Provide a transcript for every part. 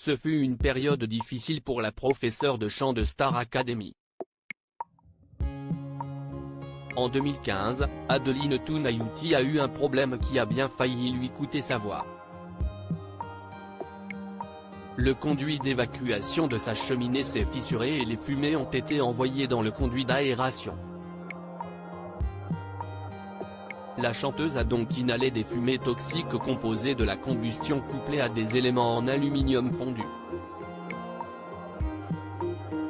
Ce fut une période difficile pour la professeure de chant de Star Academy. En 2015, Adeline Tounayouti a eu un problème qui a bien failli lui coûter sa voix. Le conduit d'évacuation de sa cheminée s'est fissuré et les fumées ont été envoyées dans le conduit d'aération. La chanteuse a donc inhalé des fumées toxiques composées de la combustion couplée à des éléments en aluminium fondu.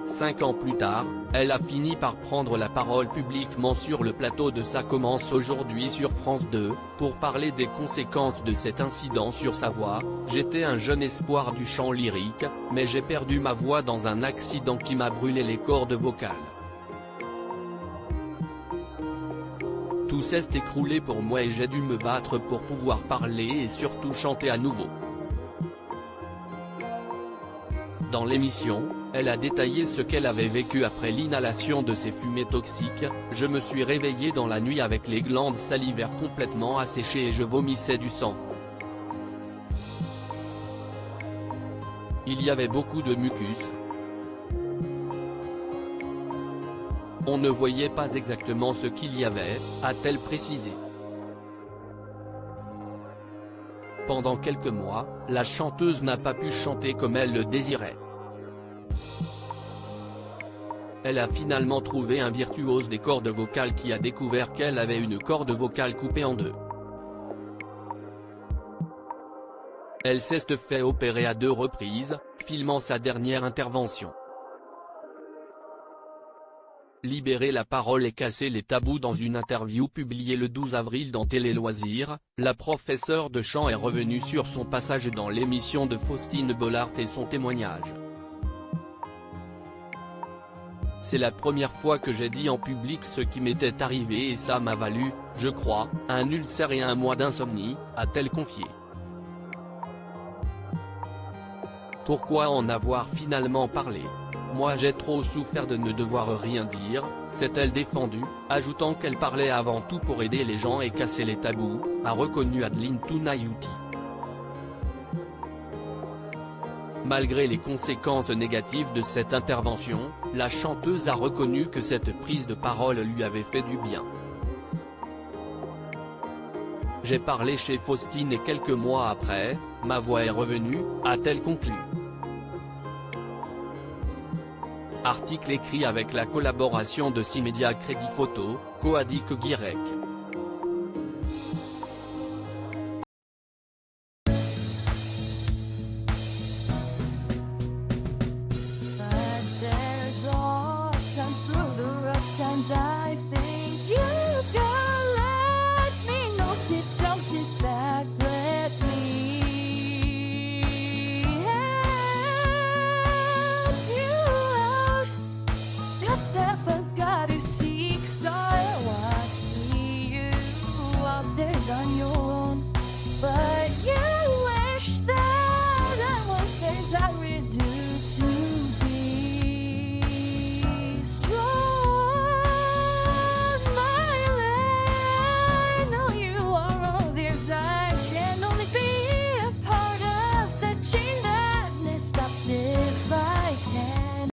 5 ans plus tard, elle a fini par prendre la parole publiquement sur le plateau de Ça commence aujourd'hui sur France 2, pour parler des conséquences de cet incident sur sa voix. J'étais un jeune espoir du chant lyrique, mais j'ai perdu ma voix dans un accident qui m'a brûlé les cordes vocales. Tout s'est écroulé pour moi et j'ai dû me battre pour pouvoir parler et surtout chanter à nouveau. Dans l'émission, elle a détaillé ce qu'elle avait vécu après l'inhalation de ces fumées toxiques. Je me suis réveillée dans la nuit avec les glandes salivaires complètement asséchées et je vomissais du sang. Il y avait beaucoup de mucus. On ne voyait pas exactement ce qu'il y avait, a-t-elle précisé. Pendant quelques mois, la chanteuse n'a pas pu chanter comme elle le désirait. Elle a finalement trouvé un virtuose des cordes vocales qui a découvert qu'elle avait une corde vocale coupée en deux. Elle s'est fait opérer à 2 reprises, filmant sa dernière intervention. Libérer la parole et casser les tabous. Dans une interview publiée le 12 avril dans Télé Loisirs, la professeure de chant est revenue sur son passage dans l'émission de Faustine Bollard et son témoignage. C'est la première fois que j'ai dit en public ce qui m'était arrivé et ça m'a valu, je crois, un ulcère et un mois d'insomnie, a-t-elle confié. Pourquoi en avoir finalement parlé ? Moi j'ai trop souffert de ne devoir rien dire, s'est-elle défendue, ajoutant qu'elle parlait avant tout pour aider les gens et casser les tabous, a reconnu Adeline Tounayouti. Malgré les conséquences négatives de cette intervention, la chanteuse a reconnu que cette prise de parole lui avait fait du bien. J'ai parlé chez Faustine et quelques mois après, ma voix est revenue, a-t-elle conclu. Article écrit avec la collaboration de 6 médias Crédit Photo, Coadic Guirec. Step